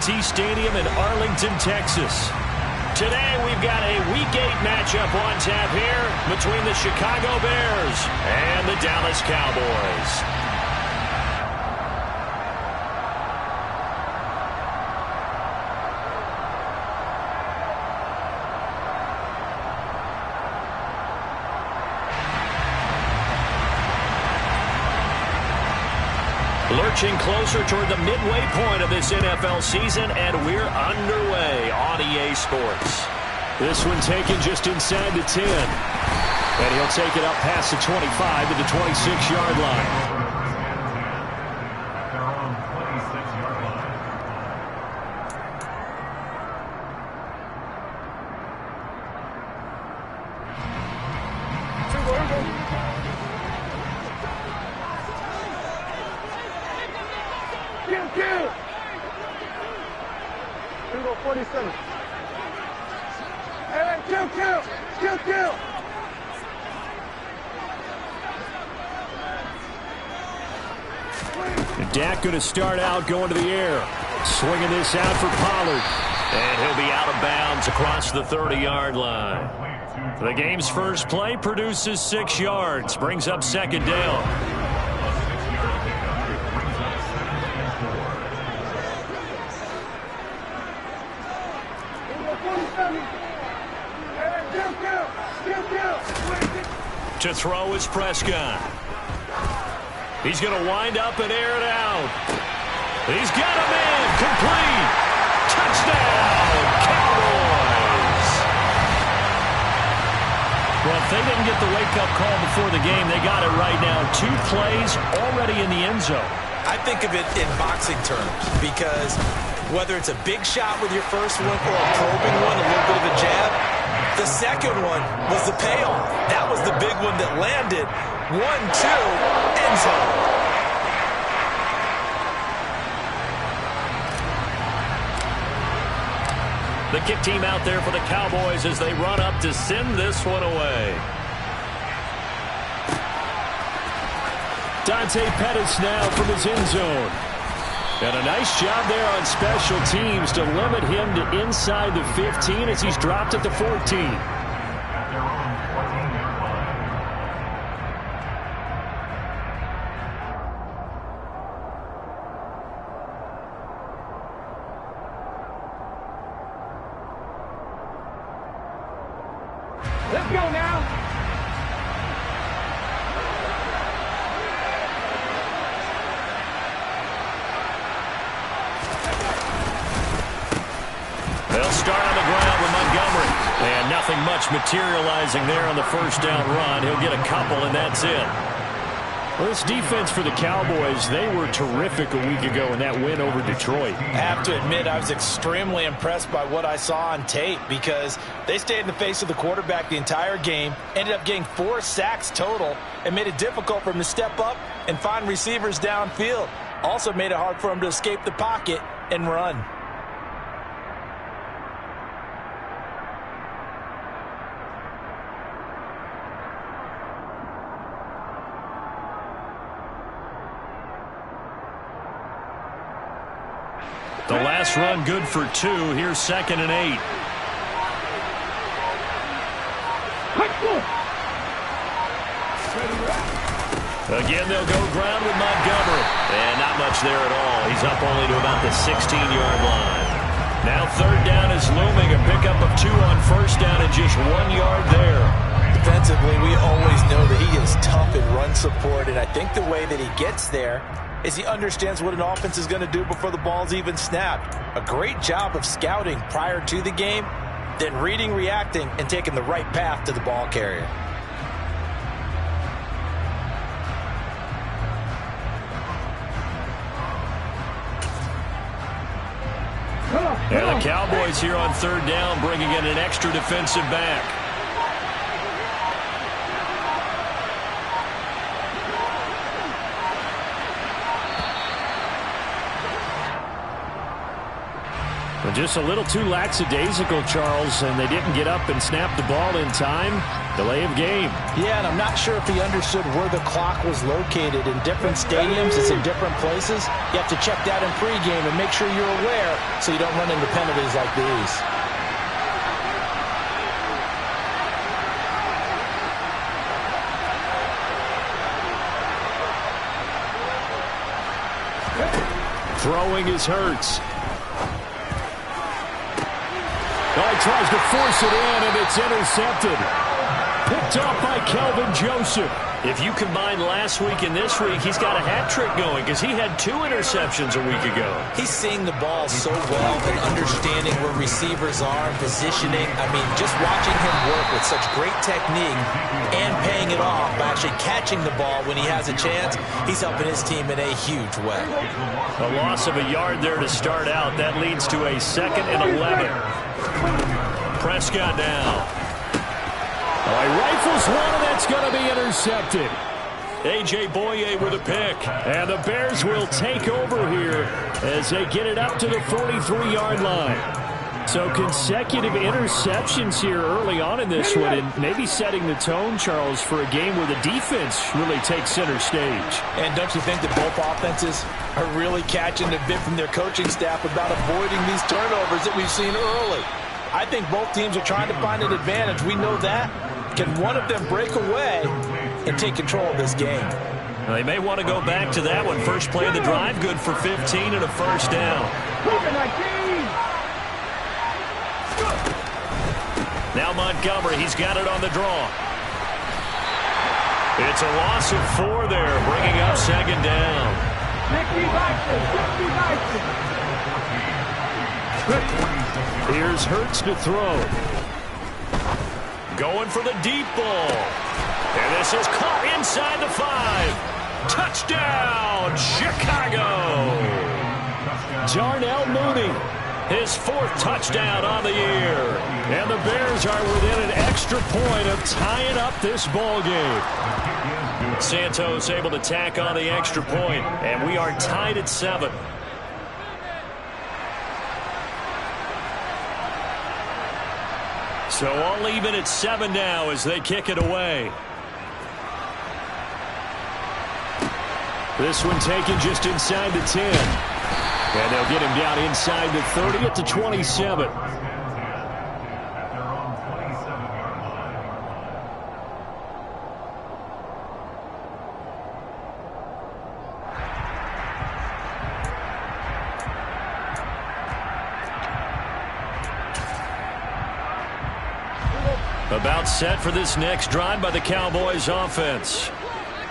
Stadium in Arlington, Texas. Today we've got a Week 8 matchup on tap here between the Chicago Bears and the Dallas Cowboys. Lurching closer toward the midway point of this NFL season, and we're underway on EA Sports. This one taken just inside the 10. And he'll take it up past the 25 to the 26-yard line. Dak going to start out going to the air. Swinging this out for Pollard. And he'll be out of bounds across the 30-yard line. The game's first play produces 6 yards. Brings up second down. To throw is Prescott. He's going to wind up and air it out. He's got him in. Complete. Touchdown, Cowboys. Well, if they didn't get the wake-up call before the game, they got it right now. 2 plays already in the end zone. I think of it in boxing terms because whether it's a big shot with your first one or a probing one, a little bit of a jab, the second one was the payoff. That was the big one that landed. 1-2, end zone. The kick team out there for the Cowboys as they run up to send this one away. Dante Pettis now from his end zone. And a nice job there on special teams to limit him to inside the 15 as he's dropped at the 14. Let's go now. They'll start on the ground with Montgomery. And nothing much materializing there on the first down run. He'll get a couple, and that's it. Well, this defense for the Cowboys, they were terrific a week ago in that win over Detroit. I have to admit, I was extremely impressed by what I saw on tape because they stayed in the face of the quarterback the entire game, ended up getting 4 sacks total, and made it difficult for him to step up and find receivers downfield. Also made it hard for him to escape the pocket and run. The last run good for 2. Here's 2nd and 8. Again, they'll go ground with Montgomery. And not much there at all. He's up only to about the 16-yard line. Now 3rd down is looming. A pickup of 2 on 1st down and just 1 yard there. Defensively, we always know that he is tough in run support, and I think the way that he gets there is he understands what an offense is going to do before the ball's even snapped. A great job of scouting prior to the game, then reading, reacting, and taking the right path to the ball carrier. And the Cowboys here on 3rd down bringing in an extra defensive back. Well, just a little too lackadaisical, Charles, and they didn't get up and snap the ball in time. Delay of game. Yeah, and I'm not sure if he understood where the clock was located. In different stadiums, it's in different places. You have to check that in pregame and make sure you're aware so you don't run into penalties like these. Throwing is Hurts. Oh, he tries to force it in, and it's intercepted. Picked up by Kelvin Joseph. If you combine last week and this week, he's got a hat trick going because he had 2 interceptions a week ago. He's seeing the ball so well and understanding where receivers are and positioning. I mean, just watching him work with such great technique and paying it off by actually catching the ball when he has a chance, he's helping his team in a huge way. A loss of a yard there to start out. That leads to a 2nd and 11. Prescott now. Oh, he rifles one, and that's going to be intercepted. A.J. Boye with a pick. And the Bears will take over here as they get it up to the 43-yard line. So consecutive interceptions here early on in this one, and maybe setting the tone, Charles, for a game where the defense really takes center stage. And don't you think that both offenses are really catching a bit from their coaching staff about avoiding these turnovers that we've seen early? I think both teams are trying to find an advantage. We know that. Can one of them break away and take control of this game? Well, they may want to go back to that one. First play of the drive, good for 15 and a first down. Now Montgomery, he's got it on the draw. It's a loss of 4 there, bringing up 2nd down. Here's Hurts to throw. Going for the deep ball. And this is caught inside the 5. Touchdown, Chicago. Darnell Mooney, his 4th touchdown on the year. And the Bears are within an extra point of tying up this ball game. Santos able to tack on the extra point, and we are tied at 7. So all even at 7 now as they kick it away. This one taken just inside the 10. And they'll get him down inside the 30 at the 27. About set for this next drive by the Cowboys offense.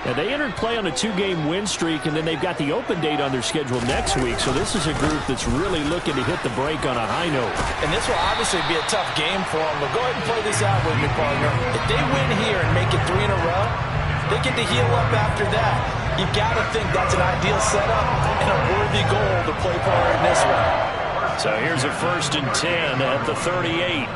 And they entered play on a 2-game win streak, and then they've got the open date on their schedule next week. So this is a group that's really looking to hit the break on a high note. And this will obviously be a tough game for them. But go ahead and play this out with me, partner. If they win here and make it 3 in a row, they get to heal up after that. You've got to think that's an ideal setup and a worthy goal to play for in this one. So here's a 1st and 10 at the 38.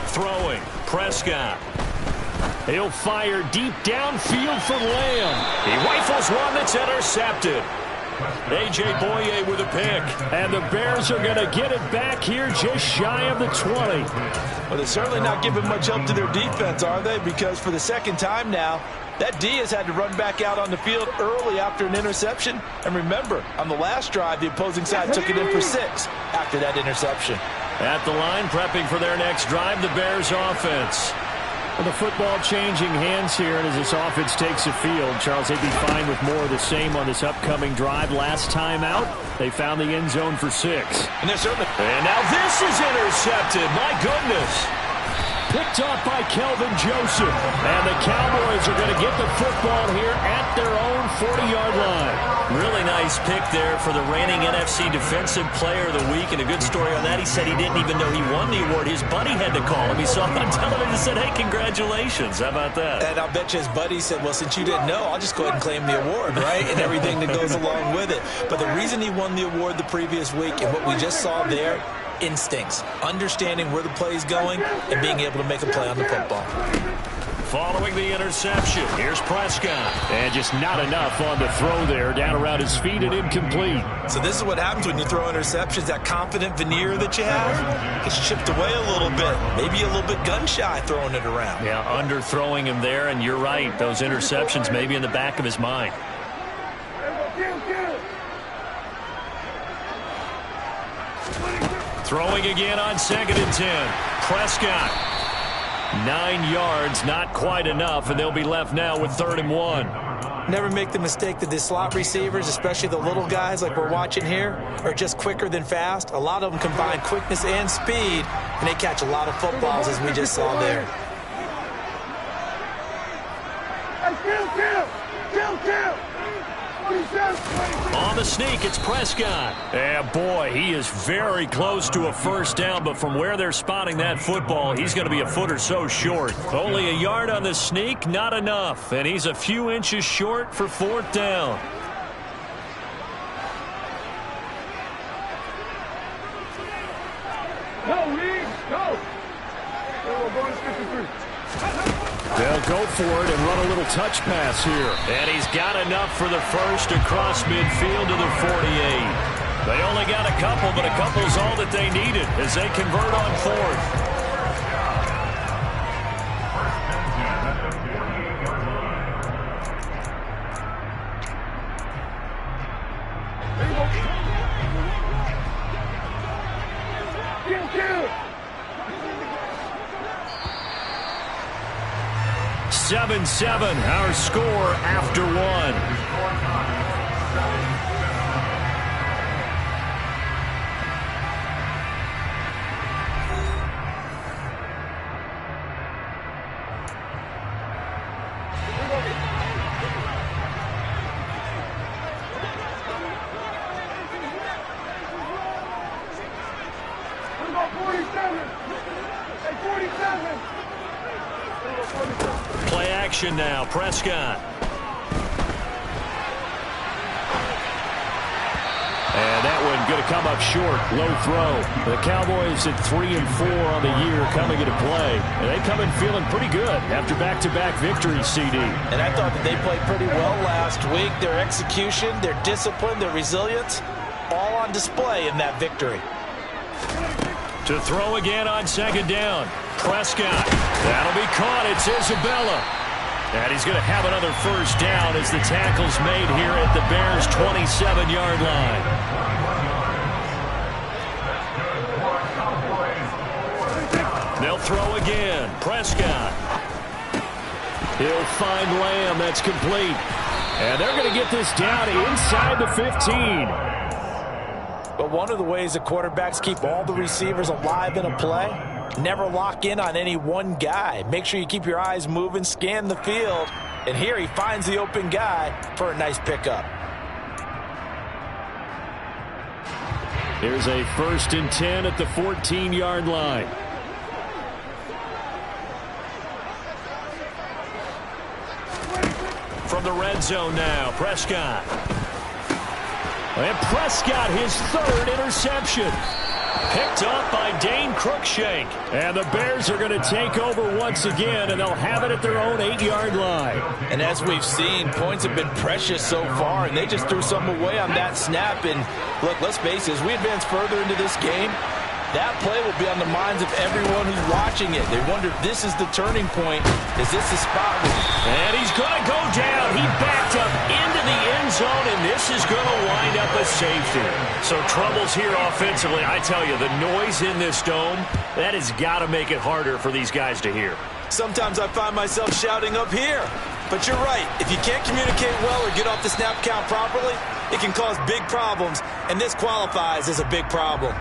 Throwing, Prescott. He'll fire deep downfield for Lamb. He rifles one that's intercepted. A.J. Boye with a pick. And the Bears are going to get it back here just shy of the 20. Well, they're certainly not giving much help to their defense, are they? Because for the 2nd time now, that D has had to run back out on the field early after an interception. And remember, on the last drive, the opposing side took it in for 6 after that interception. At the line, prepping for their next drive, the Bears offense. Well, the football changing hands here, and as this offense takes the field, Charles, they'd be fine with more of the same on this upcoming drive. Last time out, they found the end zone for 6. And they're certainly... And now this is intercepted. My goodness. Picked off by Kelvin Joseph. And the Cowboys are going to get the football here at their own 40-yard line. Really nice pick there for the reigning NFC Defensive Player of the Week. And a good story on that, he said he didn't even know he won the award. His buddy had to call him. He saw him on television and said, hey, congratulations. How about that? And I'll bet you his buddy said, well, since you didn't know, I'll just go ahead and claim the award, right? And everything that goes along with it. But the reason he won the award the previous week and what we just saw there, instincts, understanding where the play is going, and being able to make a play on the football. Following the interception, here's Prescott. And just not enough on the throw there, down around his feet and incomplete. So this is what happens when you throw interceptions. That confident veneer that you have gets chipped away a little bit. Maybe a little bit gun-shy throwing it around. Yeah, underthrowing him there, and you're right. Those interceptions may be in the back of his mind. Throwing again on 2nd and 10. Prescott. 9 yards, not quite enough, and they'll be left now with 3rd and 1. Never make the mistake that the slot receivers, especially the little guys like we're watching here, are just quicker than fast. A lot of them combine quickness and speed, and they catch a lot of footballs, as we just saw there. On the sneak, it's Prescott. And boy, he is very close to a first down, but from where they're spotting that football, he's going to be a foot or so short. Only a yard on the sneak, not enough. And he's a few inches short for 4th down. No, Lee, go. We're going to 53. They'll go for it and run a little touch pass here. And he's got enough for the first across midfield to the 48. They only got a couple, but a couple's all that they needed as they convert on 4th. Kill. 7-7, our score after 1. Play action now, Prescott. And that one going to come up short, low throw. The Cowboys at 3-4 on the year coming into play. And they come in feeling pretty good after back-to-back victories, CD. And I thought that they played pretty well last week. Their execution, their discipline, their resilience, all on display in that victory. To throw again on 2nd down. Prescott. That'll be caught. It's Isabella. And he's going to have another first down as the tackle's made here at the Bears' 27-yard line. They'll throw again. Prescott. He'll find Lamb. That's complete. And they're going to get this down inside the 15. But one of the ways that quarterbacks keep all the receivers alive in a play, never lock in on any one guy. Make sure you keep your eyes moving, scan the field. And here he finds the open guy for a nice pickup. Here's a 1st and 10 at the 14-yard line. From the red zone now, Prescott. And Prescott, his 3rd interception. Picked up by Dane Cruikshank. And the Bears are going to take over once again, and they'll have it at their own 8-yard line. And as we've seen, points have been precious so far, and they just threw some away on that snap. And look, let's face it, as we advance further into this game, that play will be on the minds of everyone who's watching it. They wonder if this is the turning point. Is this the spot? And he's going to go down. He backed up into the end zone, and this is going to wind up a safety. So troubles here offensively. I tell you, the noise in this dome, that has got to make it harder for these guys to hear. Sometimes I find myself shouting up here. But you're right. If you can't communicate well or get off the snap count properly, it can cause big problems, and this qualifies as a big problem.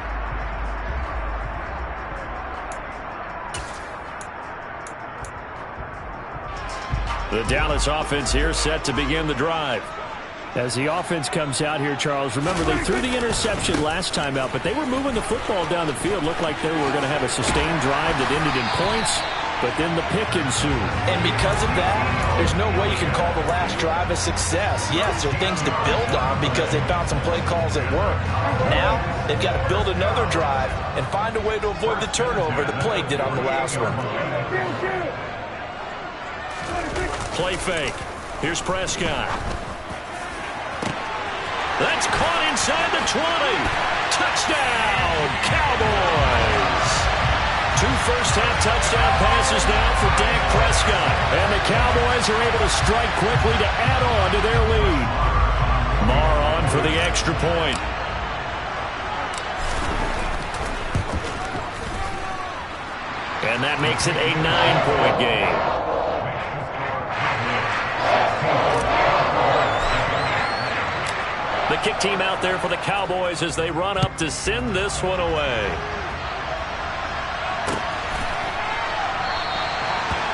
The Dallas offense here set to begin the drive. As the offense comes out here, Charles, remember they threw the interception last time out, but they were moving the football down the field. Looked like they were going to have a sustained drive that ended in points. but then the pick ensued. And because of that, there's no way you can call the last drive a success. Yes, there are things to build on because they found some play calls that work. Now, they've got to build another drive and find a way to avoid the turnover the play did on the last one. Play fake. Here's Prescott. That's caught inside the 20. Touchdown, Cowboys. 2 first-half touchdown passes now for Dak Prescott. And the Cowboys are able to strike quickly to add on to their lead. Marr on for the extra point. And that makes it a 9-point game. The kick team out there for the Cowboys as they run up to send this one away.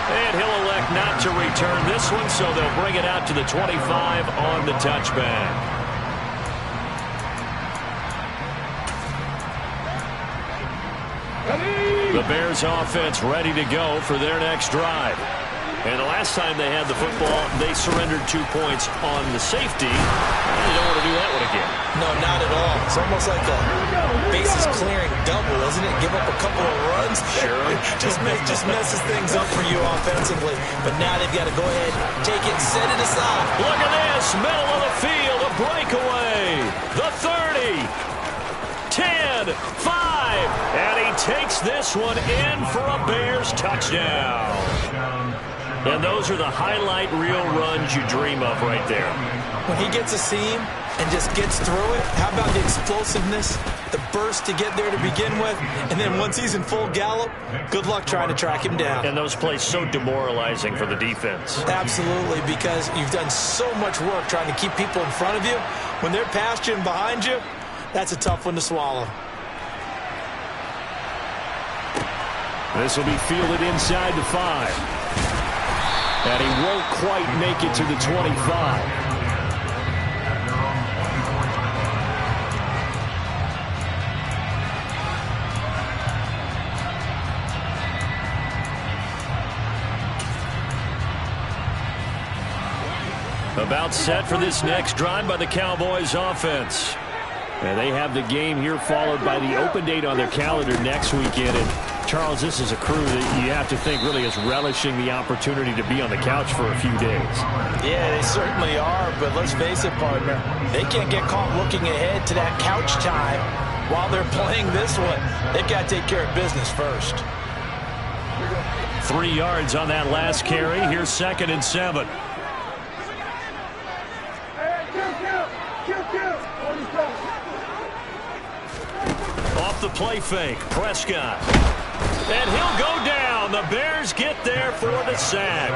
And he'll elect not to return this one, so they'll bring it out to the 25 on the touchback. The Bears offense ready to go for their next drive. And the last time they had the football, they surrendered 2 points on the safety. They don't want to do that one again. No, not at all. It's almost like a bases clearing double, isn't it? Give up a couple of runs. Sure. just messes things up for you offensively. But now they've got to go ahead, take it, set it aside. Look at this. Middle of the field, a breakaway. The 30. 10, 5, and he takes this one in for a Bears touchdown. And those are the highlight reel runs you dream of right there. When he gets a seam and just gets through it, how about the explosiveness, the burst to get there to begin with, and then once he's in full gallop, good luck trying to track him down. And those plays so demoralizing for the defense. Absolutely, because you've done so much work trying to keep people in front of you. When they're past you and behind you, that's a tough one to swallow. This will be fielded inside the 5. And he won't quite make it to the 25. About set for this next drive by the Cowboys offense. And they have the game here followed by the open date on their calendar next weekend. And Charles, this is a crew that you have to think really is relishing the opportunity to be on the couch for a few days. Yeah, they certainly are, but let's face it, partner. They can't get caught looking ahead to that couch time while they're playing this one. They've got to take care of business first. 3 yards on that last carry. Here's 2nd and 7. Off the play fake, Prescott. And he'll go down. The Bears get there for the sack.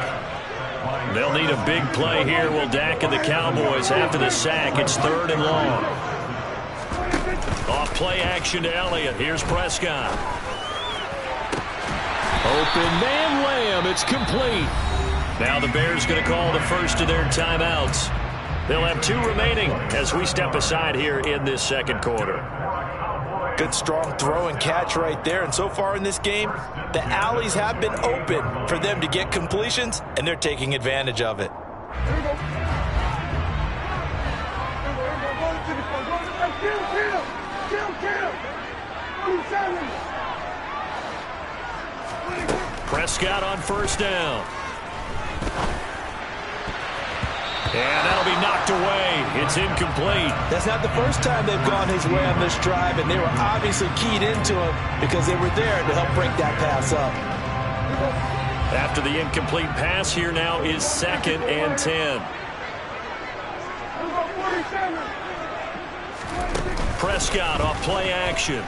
They'll need a big play here, will Dak and the Cowboys. After the sack, it's 3rd and long. Off play action to Elliott. Here's Prescott. Open man Lamb. It's complete. Now the Bears going to call the first of their timeouts. They'll have 2 remaining as we step aside here in this 2nd quarter. Good strong throw and catch right there. And so far in this game, the alleys have been open for them to get completions, and they're taking advantage of it. Prescott on 1st down. And that'll be knocked away. It's incomplete. That's not the first time they've gone his way on this drive, and they were obviously keyed into him because they were there to help break that pass up. After the incomplete pass, here now is 2nd and 10. Prescott off play action.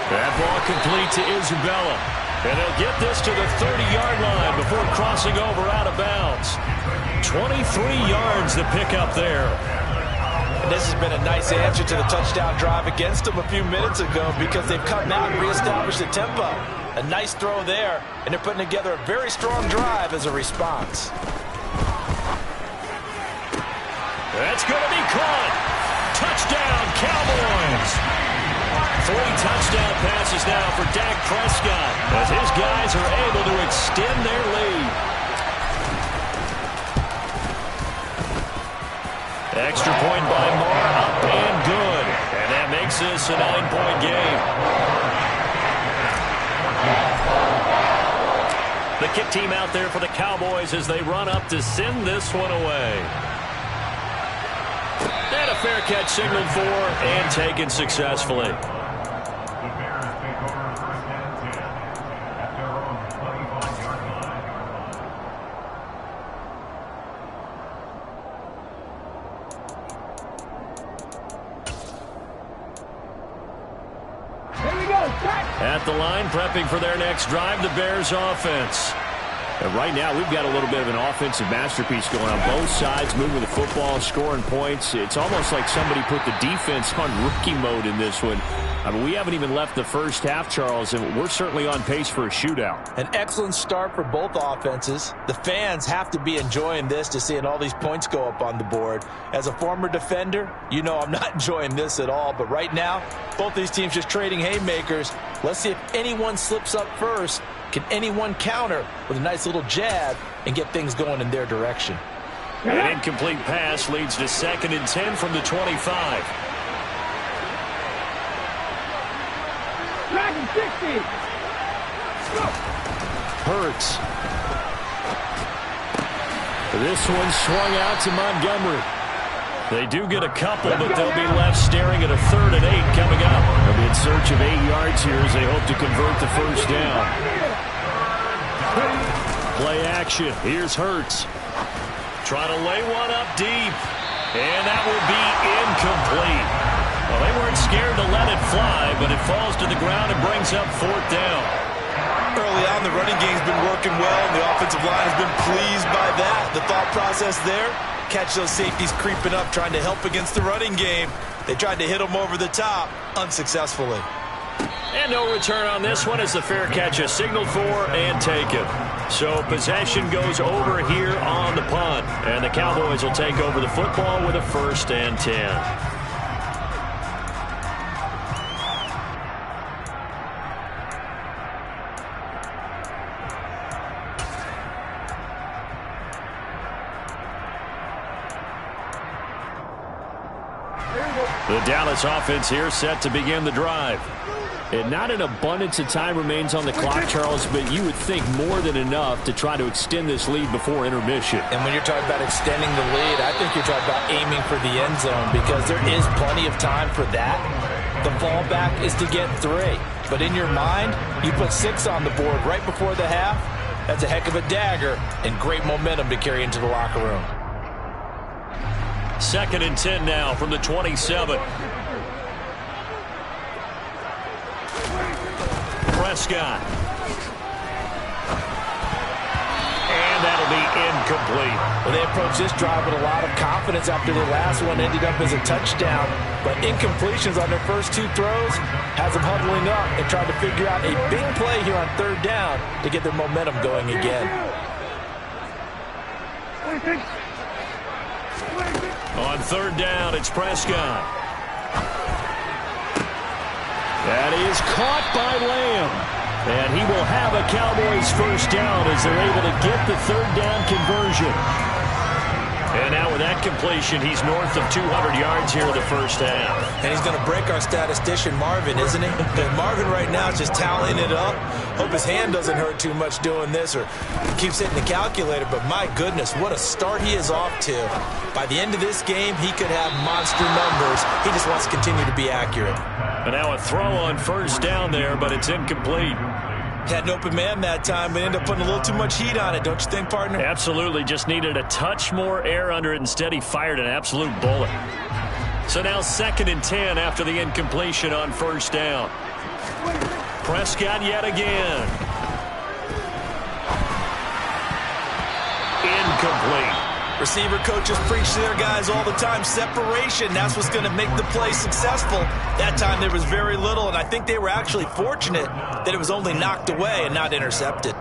That ball complete to Isabella. And they'll get this to the 30-yard line before crossing over out of bounds. 23 yards to pick up there. And this has been a nice answer to the touchdown drive against them a few minutes ago because they've come out and reestablished the tempo. A nice throw there, and they're putting together a very strong drive as a response. That's going to be caught. Touchdown, Cowboys. 3 touchdown passes now for Dak Prescott as his guys are able to extend their lead. Extra point by Moore, up and good. And that makes this a 9-point game. The kick team out there for the Cowboys as they run up to send this one away. And a fair catch signaled for and taken successfully. At the line, prepping for their next drive, the Bears offense. And right now, we've got a little bit of an offensive masterpiece going on both sides, moving the football, scoring points. It's almost like somebody put the defense on rookie mode in this one. I mean, we haven't even left the first half, Charles, and we're certainly on pace for a shootout. An excellent start for both offenses. The fans have to be enjoying this to seeing all these points go up on the board. As a former defender, you know I'm not enjoying this at all. But right now, both these teams just trading haymakers. Let's see if anyone slips up first. Can anyone counter with a nice little jab and get things going in their direction? An incomplete pass leads to 2nd and 10 from the 25. Hurts. This one swung out to Montgomery. They do get a couple, but they'll be left staring at a 3rd and 8 coming up. They'll be in search of 8 yards here as they hope to convert the first down. Play action. Here's Hurts. Trying to lay one up deep. And that will be incomplete. Well, they weren't scared to let it fly, but it falls to the ground and brings up 4th down. Early on, the running game's been working well, and the offensive line has been pleased by that. The thought process there, catch those safeties creeping up, trying to help against the running game. They tried to hit them over the top, unsuccessfully. And no return on this one as the fair catch is signaled for and taken. So possession goes over here on the punt. And the Cowboys will take over the football with a 1st and 10. The Dallas offense here set to begin the drive. And not an abundance of time remains on the clock, Charles, but you would think more than enough to try to extend this lead before intermission. And when you're talking about extending the lead, I think you're talking about aiming for the end zone because there is plenty of time for that. The fallback is to get 3. But in your mind, you put 6 on the board right before the half. That's a heck of a dagger and great momentum to carry into the locker room. 2nd and 10 now from the 27. Prescott. And that'll be incomplete. Well, they approached this drive with a lot of confidence after their last one ended up as a touchdown. But incompletions on their first 2 throws has them huddling up and trying to figure out a big play here on 3rd down to get their momentum going again. On 3rd down, it's Prescott. That is caught by Lamb. And he will have a Cowboys 1st down as they're able to get the 3rd down conversion. And now with that completion, he's north of 200 yards here in the first half. And he's going to break our statistician, Marvin, isn't he? And Marvin right now is just tallying it up. Hope his hand doesn't hurt too much doing this or keeps hitting the calculator. But my goodness, what a start he is off to. By the end of this game, he could have monster numbers. He just wants to continue to be accurate. And now a throw on 1st down there, but it's incomplete. Had an open man that time, but ended up putting a little too much heat on it, don't you think, partner? Absolutely. Just needed a touch more air under it. Instead, he fired an absolute bullet. So now 2nd and 10 after the incompletion on 1st down. Prescott yet again. Incomplete. Receiver coaches preach to their guys all the time. Separation, that's what's going to make the play successful. That time there was very little, and I think they were actually fortunate that it was only knocked away and not intercepted.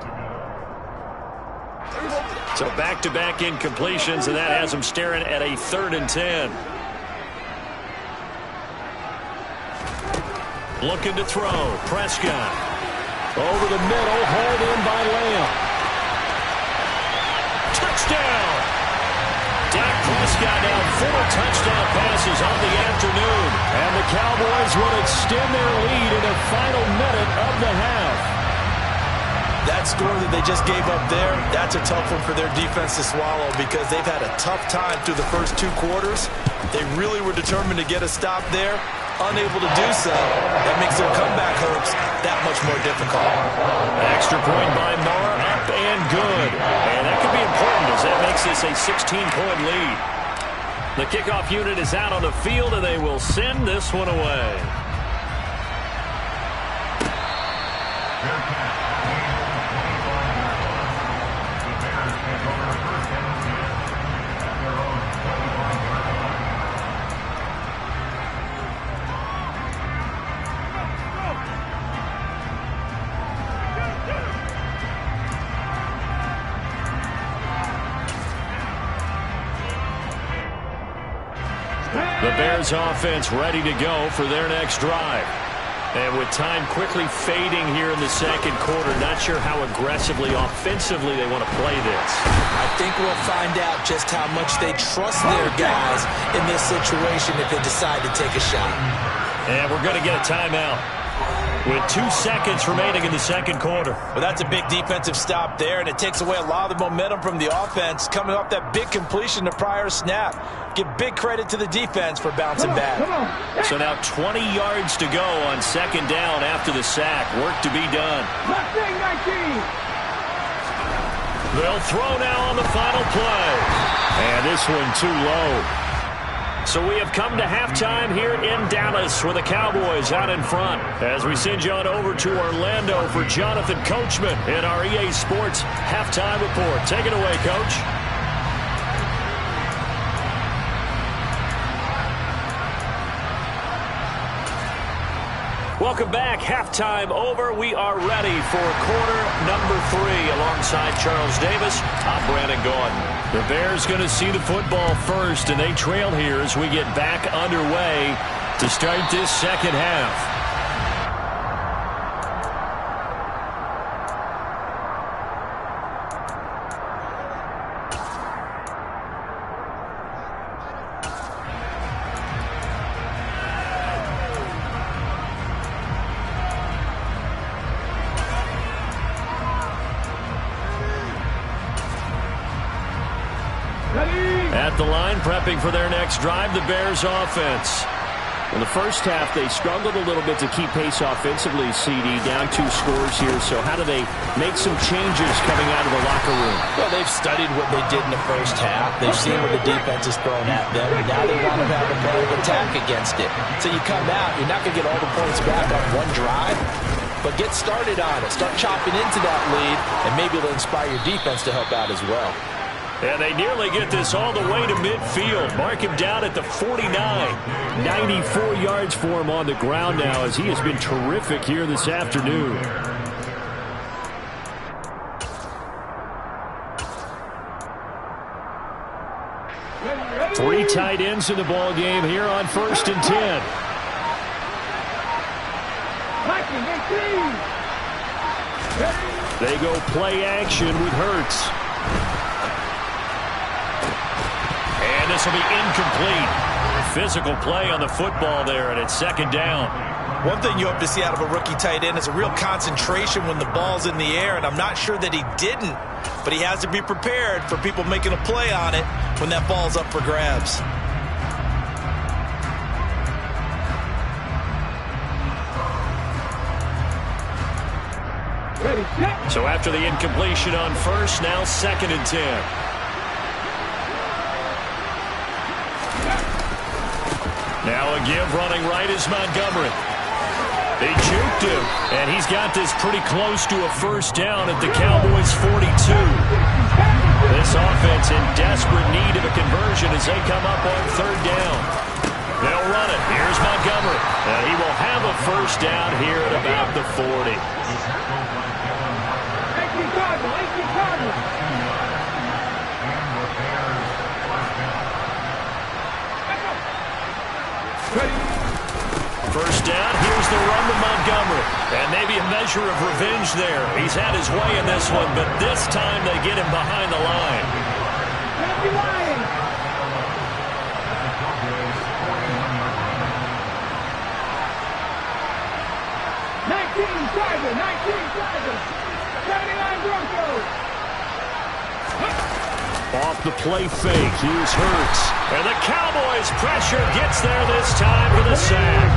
So back-to-back incompletions, and that has them staring at a 3rd and 10. Looking to throw. Prescott. Over the middle. Hauled in by Lamb. Touchdown. Dak Prescott now 4 touchdown passes on the afternoon. And the Cowboys will extend their lead in the final minute of the half. That score that they just gave up there, that's a tough one for their defense to swallow because they've had a tough time through the first 2 quarters. They really were determined to get a stop there. Unable to do so, that makes their comeback hopes that much more difficult. Extra point by Moore, up and good. And that could be important as that makes this a 16-point lead. The kickoff unit is out on the field, and they will send this one away. The Bears offense ready to go for their next drive. And with time quickly fading here in the second quarter, not sure how aggressively, offensively they want to play this. I think we'll find out just how much they trust their guys in this situation if they decide to take a shot. And we're going to get a timeout with 2 seconds remaining in the second quarter. Well, that's a big defensive stop there, and it takes away a lot of the momentum from the offense coming off that big completion the prior snap. Give big credit to the defense for bouncing back. So now 20 yards to go on second down after the sack. Work to be done. They'll throw now on the final play. And this one too low. So we have come to halftime here in Dallas with the Cowboys out in front. As we send you on over to Orlando for Jonathan Coachman in our EA Sports Halftime Report. Take it away, Coach. Welcome back. Halftime over. We are ready for quarter number 3 alongside Charles Davis. I'm Brandon Gaudin. The Bears going to see the football first, and they trail here as we get back underway to start this second half. At the line, prepping for their next drive, the Bears offense. In the first half, they struggled a little bit to keep pace offensively, CD, down 2 scores here. So how do they make some changes coming out of the locker room? Well, they've studied what they did in the first half. They've seen what the defense is throwing at them, and now they want to have a plan of attack against it. So you come out, you're not going to get all the points back on one drive, but get started on it. Start chopping into that lead, and maybe it'll inspire your defense to help out as well. And they nearly get this all the way to midfield. Mark him down at the 49. 94 yards for him on the ground now as he has been terrific here this afternoon. Three tight ends in the ball game here on 1st and 10. They go play action with Hurts. And this will be incomplete. Physical play on the football there, and it's second down. One thing you hope to see out of a rookie tight end is a real concentration when the ball's in the air, and I'm not sure that he didn't, but he has to be prepared for people making a play on it when that ball's up for grabs. So after the incompletion on first, now 2nd and 10. Now a give running right is Montgomery. They juked him, and he's got this pretty close to a first down at the Cowboys' 42. This offense in desperate need of a conversion as they come up on 3rd down. They'll run it. Here's Montgomery. And he will have a first down here at about the 40. First down, here's the run to measure of revenge there. He's had his way in this one, but this time they get him behind the line. Happy Lions! 19 Tigers! 19 Tigers! 79 Broncos! Off the play fake, here's Hurts. And the Cowboys' pressure gets there this time for the sack.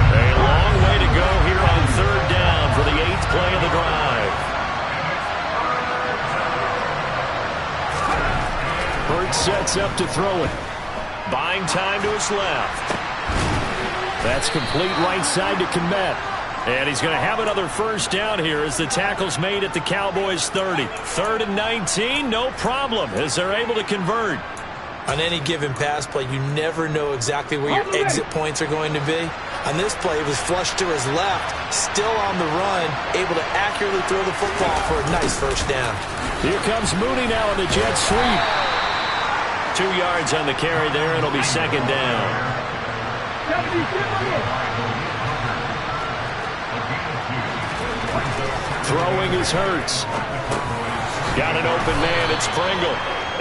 A long way to go here on third down for the 8th play of the drive. Hurts sets up to throw it. Buying time to his left. That's complete right side to Kmet. And he's going to have another first down here as the tackle's made at the Cowboys' 30. 3rd and 19, no problem, as they're able to convert. On any given pass play, you never know exactly where your exit points are going to be. On this play, it was flushed to his left, still on the run, able to accurately throw the football for a nice first down. Here comes Mooney now on the jet sweep. 2 yards on the carry there. It'll be 2nd down. Throwing is Hurts. Got an open man. It's Pringle.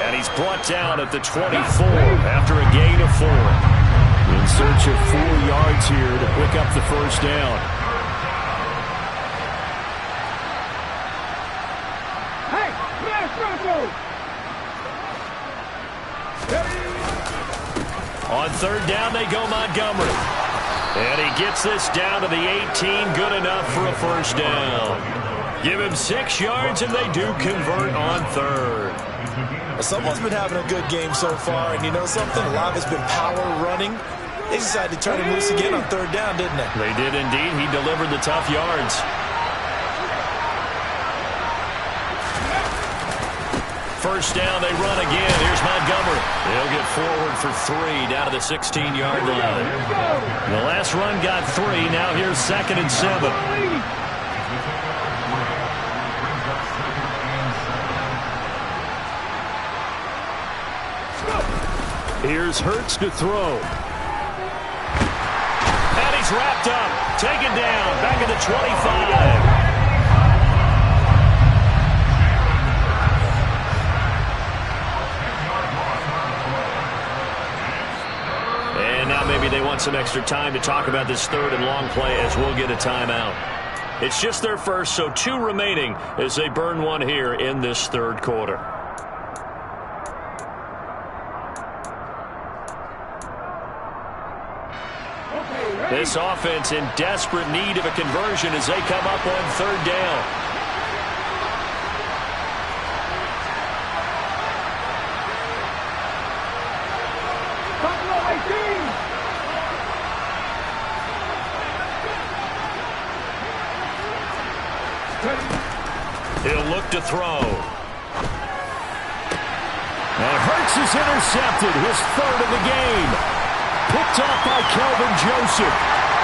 And he's brought down at the 24 after a gain of 4. In search of 4 yards here to pick up the first down. Hey, smash Broncos! On 3rd down, they go Montgomery. And he gets this down to the 18, good enough for a first down. Give him 6 yards, and they do convert on 3rd. Someone's been having a good game so far, and you know something? A lot of it's been power running. They decided to turn him loose again on 3rd down, didn't they? They did indeed. He delivered the tough yards. First down, they run again. Here's Montgomery. They'll get forward for 3 down to the 16-yard line. The last run got 3. Now here's 2nd and 7. Here's Hurts to throw. And he's wrapped up. Taken down. Back at the 25. And now maybe they want some extra time to talk about this 3rd and long play as we'll get a timeout. It's just their first, so 2 remaining as they burn 1 here in this 3rd quarter. This offense in desperate need of a conversion as they come up on 3rd down. He'll look to throw. And Hurts is intercepted, his 3rd of the game. Picked off by Kelvin Joseph.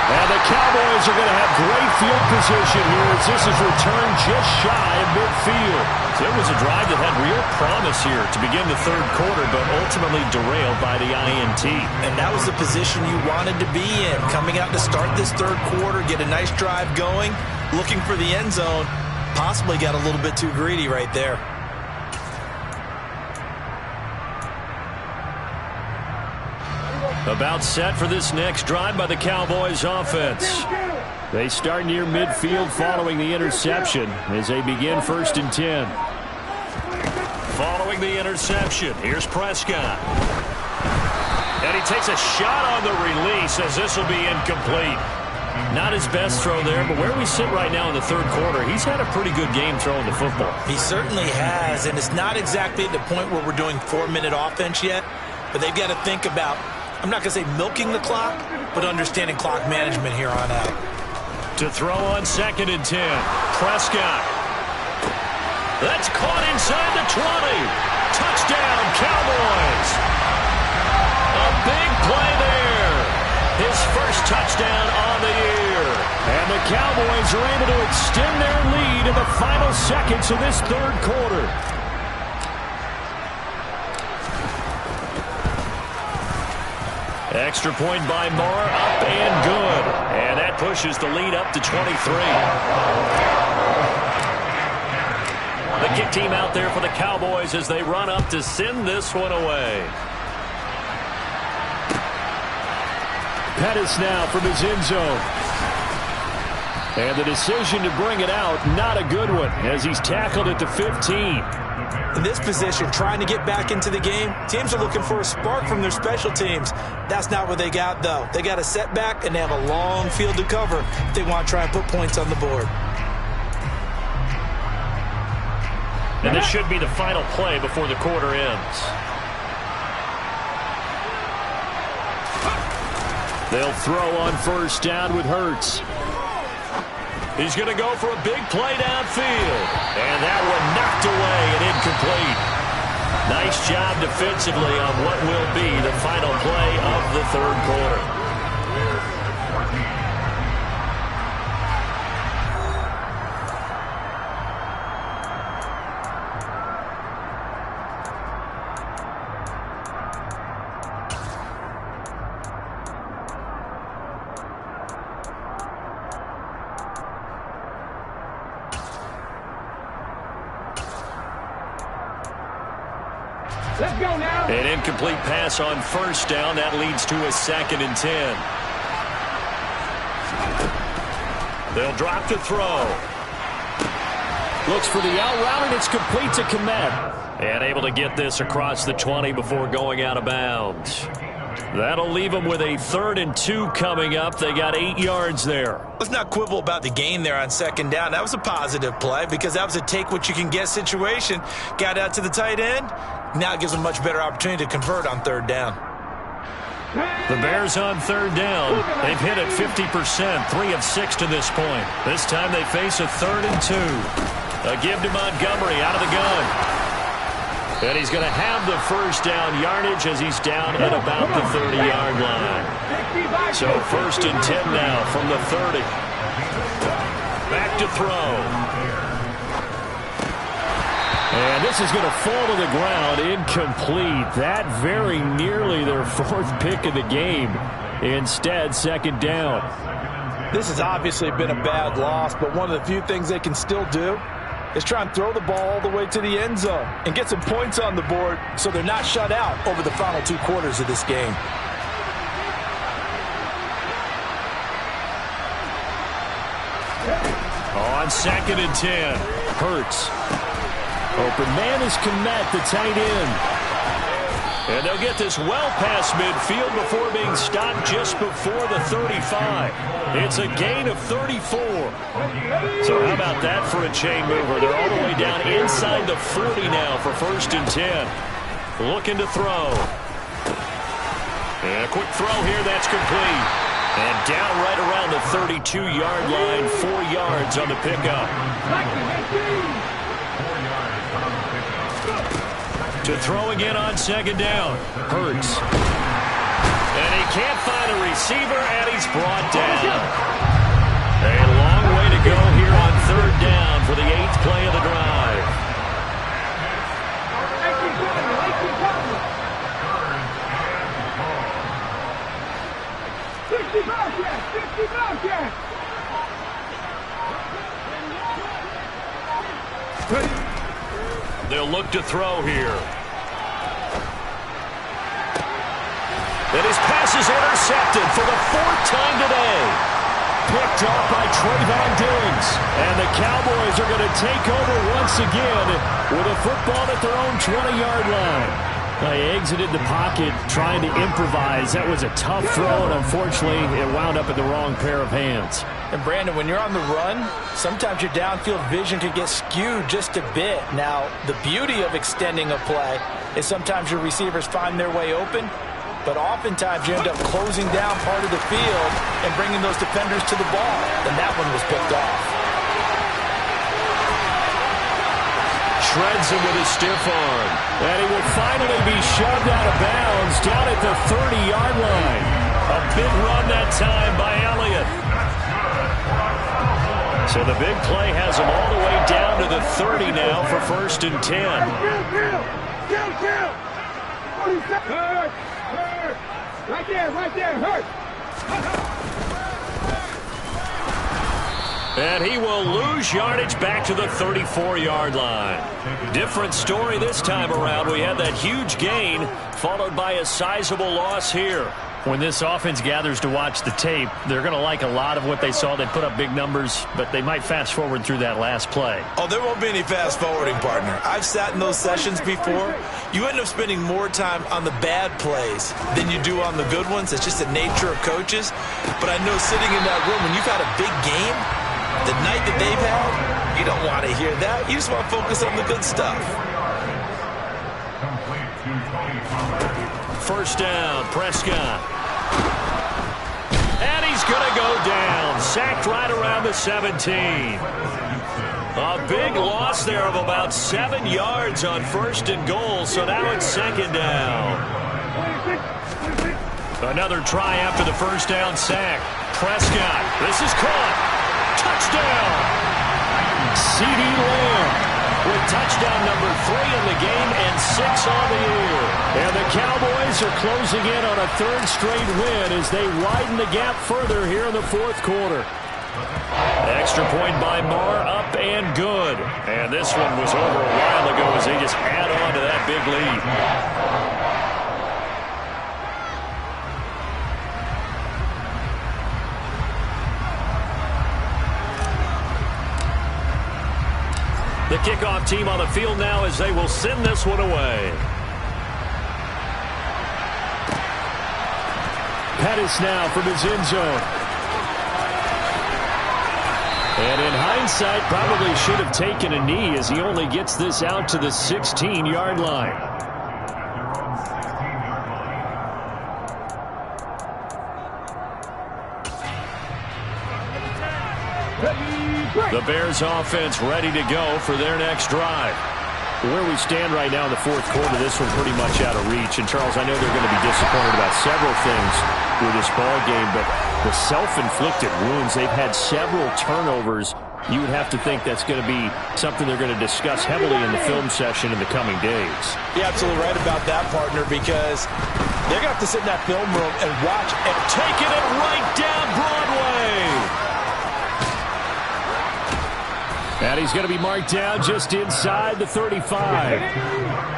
And the Cowboys are going to have great field position here as this is returned just shy of midfield. So it was a drive that had real promise here to begin the 3rd quarter, but ultimately derailed by the INT. And that was the position you wanted to be in. Coming out to start this 3rd quarter, get a nice drive going, looking for the end zone. Possibly got a little bit too greedy right there. About set for this next drive by the Cowboys offense. They start near midfield following the interception as they begin 1st and 10. Following the interception, here's Prescott. And he takes a shot on the release as this will be incomplete. Not his best throw there, but where we sit right now in the 3rd quarter, he's had a pretty good game throwing the football. He certainly has, and it's not exactly at the point where we're doing 4-minute offense yet, but they've got to think about, I'm not going to say milking the clock, but understanding clock management here on out. To throw on 2nd and 10, Prescott. That's caught inside the 20. Touchdown, Cowboys. A big play there. His first touchdown on the year. And the Cowboys are able to extend their lead in the final seconds of this 3rd quarter. Extra point by Moore, up and good. And that pushes the lead up to 23. The kick team out there for the Cowboys as they run up to send this one away. Pettis now from his end zone. And the decision to bring it out, not a good one, as he's tackled at the 15. In this position, trying to get back into the game, teams are looking for a spark from their special teams. That's not what they got, though. They got a setback, and they have a long field to cover if they want to try and put points on the board. And this should be the final play before the quarter ends. They'll throw on first down with Hurts. He's going to go for a big play downfield. And that one knocked away and incomplete. Nice job defensively on what will be the final play of the third quarter. Let's go now. An incomplete pass on first down. That leads to a 2nd and 10. They'll drop to throw. Looks for the out route, and it's complete to Kmet. And able to get this across the 20 before going out of bounds. That'll leave them with a 3rd and 2 coming up. They got 8 yards there. Let's not quibble about the gain there on 2nd down. That was a positive play because that was a take-what-you-can-get situation. Got out to the tight end. Now it gives them a much better opportunity to convert on 3rd down. The Bears on 3rd down. They've hit it 50%, 3 of 6 to this point. This time they face a 3rd and 2. A give to Montgomery out of the gun. And he's going to have the first down yardage as he's down at about the 30-yard line. So 1st and 10 now from the 30. Back to throw. And this is going to fall to the ground, incomplete. That very nearly their 4th pick of the game. Instead, 2nd down. This has obviously been a bad loss, but one of the few things they can still do is try and throw the ball all the way to the end zone and get some points on the board so they're not shut out over the final 2 quarters of this game. On 2nd and 10, Hurts. Open man is Kmet, the tight end. And they'll get this well past midfield before being stopped just before the 35. It's a gain of 34. So how about that for a chain mover? They're all the way down inside the 40 now for 1st and 10. Looking to throw. And a quick throw here, that's complete. And down right around the 32-yard line, 4 yards on the pickup. To throw again on 2nd down. Hurts. And he can't find a receiver, and he's brought down. A long way to go here on 3rd down for the 8th play of the drive. They'll look to throw here. And his pass is intercepted for the 4th time today. Picked off by Trayvon Diggs. And the Cowboys are going to take over once again with a football at their own 20-yard line. They exited the pocket trying to improvise. That was a tough throw, and unfortunately, it wound up in the wrong pair of hands. And Brandon, when you're on the run, sometimes your downfield vision can get skewed just a bit. Now, the beauty of extending a play is sometimes your receivers find their way open, but oftentimes you end up closing down part of the field and bringing those defenders to the ball. And that one was picked off. Shreds him with a stiff arm. And he will finally be shoved out of bounds down at the 30-yard line. A big run that time by Elliott. So the big play has him all the way down to the 30 now for 1st and 10. Right there, hurt. And he will lose yardage back to the 34-yard line. Different story this time around. We had that huge gain followed by a sizable loss here. When this offense gathers to watch the tape, they're going to like a lot of what they saw. They put up big numbers, but they might fast forward through that last play. Oh, there won't be any fast forwarding, partner. I've sat in those sessions before. You end up spending more time on the bad plays than you do on the good ones. It's just the nature of coaches. But I know sitting in that room, when you've had a big game, the night that they've had, you don't want to hear that. You just want to focus on the good stuff. First down, Prescott. And he's going to go down. Sacked right around the 17. A big loss there of about 7 yards on first and goal, so now it's second down. Another try after the first down sack. Prescott, this is caught. Touchdown! CeeDee Lamb with touchdown number 3 in the game and 6 on the year. And the Cowboys are closing in on a third straight win as they widen the gap further here in the fourth quarter. Extra point by Marr, up and good. And this one was over a while ago as they just add on to that big lead. The kickoff team on the field now as they will send this one away. Pettis now from his end zone. And in hindsight, probably should have taken a knee as he only gets this out to the 16-yard line. The Bears offense ready to go for their next drive. Where we stand right now in the fourth quarter, this one pretty much out of reach. And, Charles, I know they're going to be disappointed about several things with this ball game, but the self-inflicted wounds, they've had several turnovers. You would have to think that's going to be something they're going to discuss heavily in the film session in the coming days. You're absolutely right about that, partner, because they're going to have to sit in that film room and watch and taking it right down Broadway. And he's going to be marked down just inside the 35.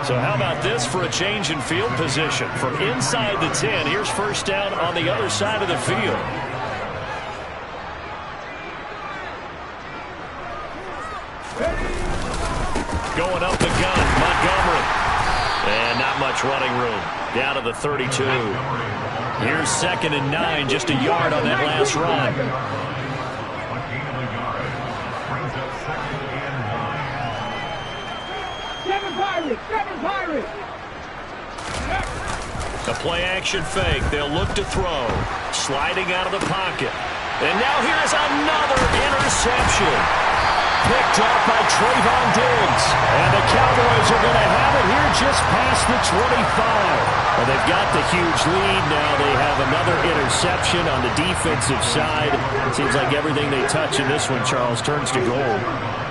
So how about this for a change in field position? From inside the 10, here's first down on the other side of the field. Going up the gun, Montgomery. And not much running room. Down to the 32. Here's 2nd and 9, just a yard on that last run. A play-action fake. They'll look to throw. Sliding out of the pocket. And now here's another interception. Picked up by Trayvon Diggs. And the Cowboys are going to have it here just past the 25. Well, they've got the huge lead. Now they have another interception on the defensive side. Seems like everything they touch in this one, Charles, turns to gold.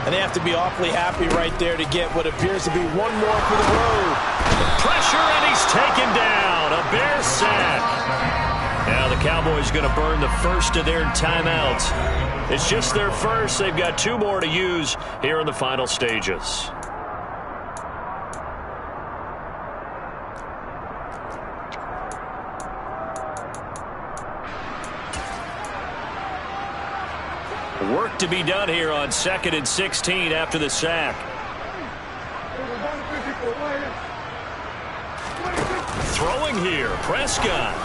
And they have to be awfully happy right there to get what appears to be one more for the road. Pressure, and he's taken down. A Bear sack. Now the Cowboys going to burn the first of their timeouts. It's just their first. They've got 2 more to use here in the final stages. Work to be done here on 2nd and 16 after the sack. Throwing here, Prescott.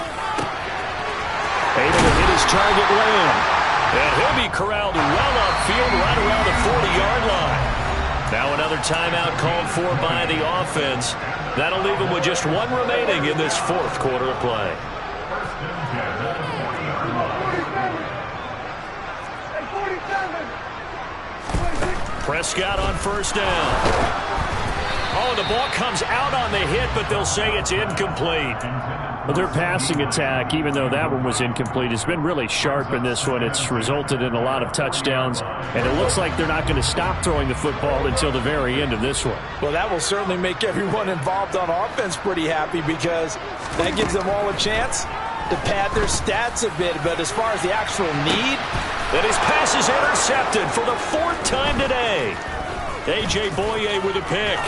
Able to hit his target, Lamb. And he'll be corralled well upfield right around the 40-yard line. Now another timeout called for by the offense. That'll leave him with just 1 remaining in this fourth quarter of play. Prescott on first down. Oh, the ball comes out on the hit, but they'll say it's incomplete. Well, their passing attack, even though that one was incomplete, has been really sharp in this one. It's resulted in a lot of touchdowns, and it looks like they're not going to stop throwing the football until the very end of this one. Well, that will certainly make everyone involved on offense pretty happy because that gives them all a chance to pad their stats a bit, but as far as the actual need, and his pass is intercepted for the 4th time today. A.J. Boye with a pick.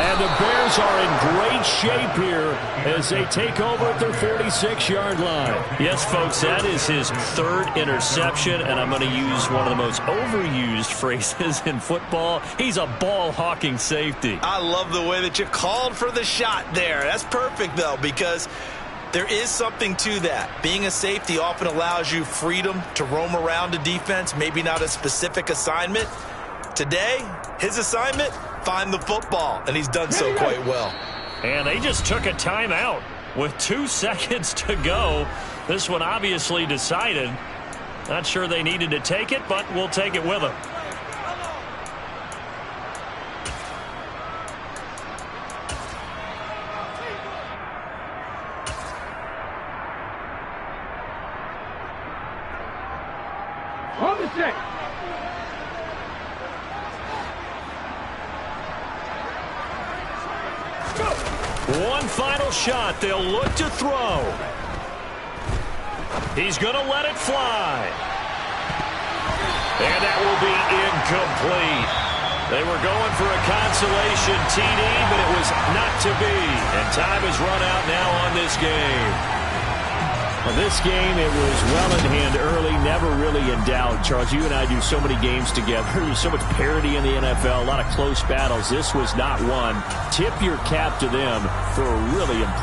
And the Bears are in great shape here as they take over at their 46-yard line. Yes, folks, that is his 3rd interception, and I'm going to use one of the most overused phrases in football. He's a ball-hawking safety. I love the way that you called for the shot there. That's perfect, though, because there is something to that. Being a safety often allows you freedom to roam around a defense, maybe not a specific assignment. Today, his assignment, find the football, and he's done so quite well. And they just took a timeout with 2 seconds to go. This one obviously decided. Not sure they needed to take it, but we'll take it with them. On the set. One final shot. They'll look to throw. He's going to let it fly. And that will be incomplete. They were going for a consolation TD, but it was not to be. And time has run out now on this game. Well, this game, it was well in hand early, never really in doubt. Charles, you and I do so many games together. There's so much parity in the NFL, a lot of close battles. This was not one. Tip your cap to them for a really impressive